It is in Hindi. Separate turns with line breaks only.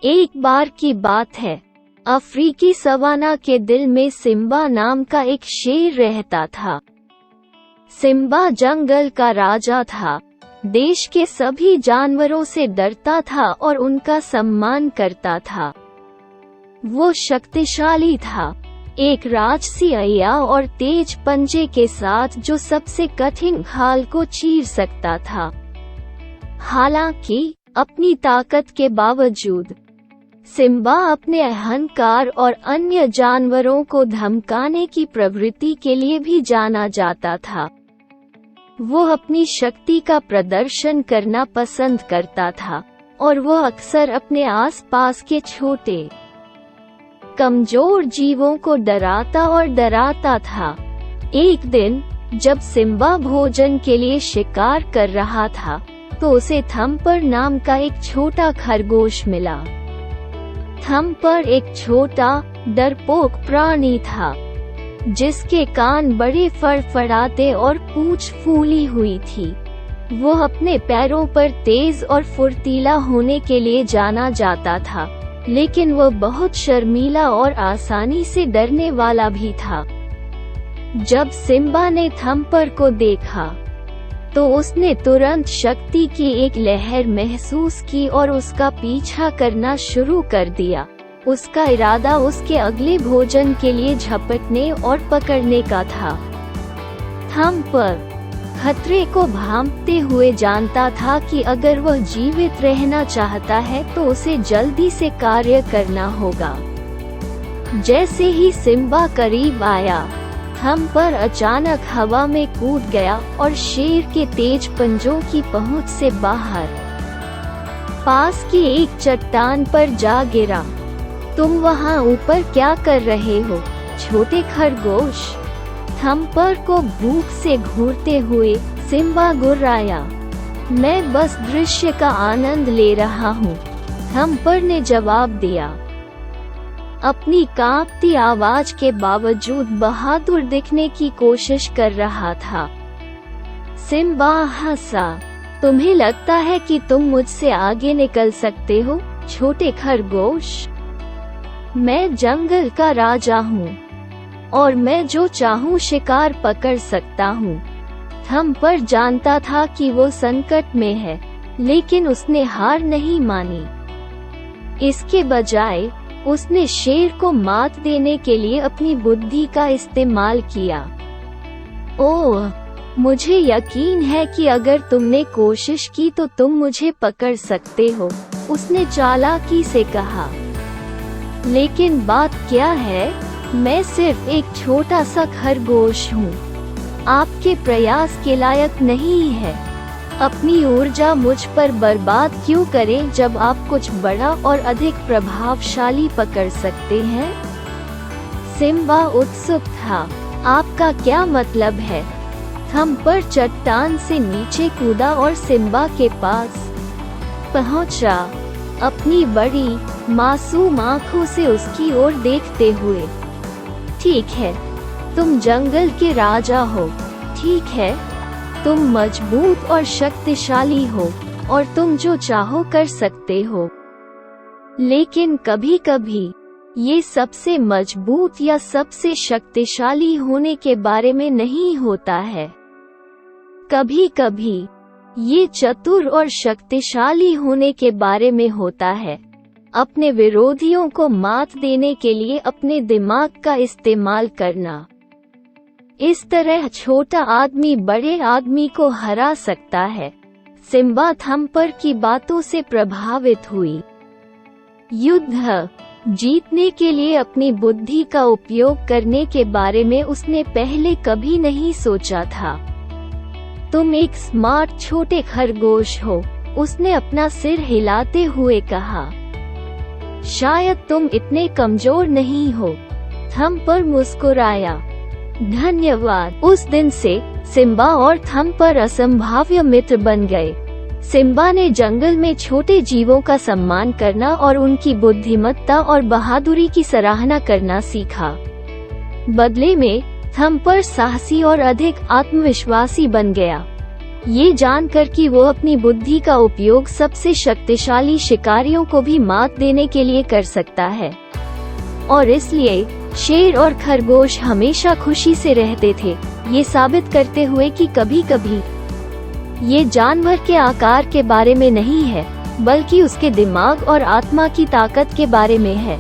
एक बार की बात है, अफ्रीकी सवाना के दिल में सिम्बा नाम का एक शेर रहता था। सिम्बा जंगल का राजा था, देश के सभी जानवरों से डरता था और उनका सम्मान करता था। वो शक्तिशाली था, एक राजसी अय्या और तेज पंजे के साथ जो सबसे कठिन खाल को चीर सकता था। हालांकि अपनी ताकत के बावजूद सिम्बा अपने अहंकार और अन्य जानवरों को धमकाने की प्रवृत्ति के लिए भी जाना जाता था। वो अपनी शक्ति का प्रदर्शन करना पसंद करता था और वो अक्सर अपने आसपास के छोटे कमजोर जीवों को डराता और डराता था। एक दिन जब सिम्बा भोजन के लिए शिकार कर रहा था तो उसे थम्पर नाम का एक छोटा खरगोश मिला। थम्पर एक छोटा डरपोक प्राणी था जिसके कान बड़े फड़फड़ाते और पूंछ फूली हुई थी। वो अपने पैरों पर तेज और फुर्तीला होने के लिए जाना जाता था, लेकिन वो बहुत शर्मीला और आसानी से डरने वाला भी था। जब सिम्बा ने थम्पर को देखा तो उसने तुरंत शक्ति की एक लहर महसूस की और उसका पीछा करना शुरू कर दिया। उसका इरादा उसके अगले भोजन के लिए झपटने और पकड़ने का था। थम्पर खतरे को भांपते हुए जानता था कि अगर वह जीवित रहना चाहता है तो उसे जल्दी से कार्य करना होगा। जैसे ही सिम्बा करीब आया, थम्पर अचानक हवा में कूद गया और शेर के तेज पंजों की पहुंच से बाहर पास की एक चट्टान पर जा गिरा। तुम वहां ऊपर क्या कर रहे हो, छोटे खरगोश? थम्पर को भूख से घूरते हुए सिम्बा गुर्राया। मैं बस दृश्य का आनंद ले रहा हूँ, थम्पर ने जवाब दिया, अपनी कांपती आवाज के बावजूद बहादुर दिखने की कोशिश कर रहा था। सिम्बा हंसा। तुम्हें लगता है कि तुम मुझसे आगे निकल सकते हो, छोटे खरगोश? मैं जंगल का राजा हूँ और मैं जो चाहूँ शिकार पकड़ सकता हूँ। थम्पर जानता था कि वो संकट में है, लेकिन उसने हार नहीं मानी। इसके बजाय उसने शेर को मात देने के लिए अपनी बुद्धि का इस्तेमाल किया। ओह, मुझे यकीन है कि अगर तुमने कोशिश की तो तुम मुझे पकड़ सकते हो, उसने चालाकी से कहा। लेकिन बात क्या है, मैं सिर्फ एक छोटा सा खरगोश हूँ, आपके प्रयास के लायक नहीं है। अपनी ऊर्जा मुझ पर बर्बाद क्यों करें जब आप कुछ बड़ा और अधिक प्रभावशाली पकड़ सकते हैं? सिम्बा उत्सुक था। आपका क्या मतलब है? थम्पर चट्टान से नीचे कूदा और सिम्बा के पास पहुंचा, अपनी बड़ी मासूम आंखों से उसकी ओर देखते हुए। ठीक है, तुम जंगल के राजा हो, ठीक है, तुम मजबूत और शक्तिशाली हो और तुम जो चाहो कर सकते हो। लेकिन कभी-कभी ये सबसे मजबूत या सबसे शक्तिशाली होने के बारे में नहीं होता है। कभी-कभी ये चतुर और शक्तिशाली होने के बारे में होता है, अपने विरोधियों को मात देने के लिए अपने दिमाग का इस्तेमाल करना। इस तरह छोटा आदमी बड़े आदमी को हरा सकता है। सिम्बा थम्पर की बातों से प्रभावित हुई। युद्ध जीतने के लिए अपनी बुद्धि का उपयोग करने के बारे में उसने पहले कभी नहीं सोचा था। तुम एक स्मार्ट छोटे खरगोश हो, उसने अपना सिर हिलाते हुए कहा। शायद तुम इतने कमजोर नहीं हो, थम्पर मुस्कुराया। धन्यवाद। उस दिन से सिम्बा और थम्पर असंभाव्य मित्र बन गए। सिम्बा ने जंगल में छोटे जीवों का सम्मान करना और उनकी बुद्धिमत्ता और बहादुरी की सराहना करना सीखा। बदले में थम्पर साहसी और अधिक आत्मविश्वासी बन गया। ये जानकर कि वो अपनी बुद्धि का उपयोग सबसे शक्तिशाली शिकारियों को भी मात देने के लिए कर सकता है, और इसलिए शेर और खरगोश हमेशा खुशी से रहते थे, ये साबित करते हुए कि कभी-कभी ये जानवर के आकार के बारे में नहीं है, बल्कि उसके दिमाग और आत्मा की ताकत के बारे में है।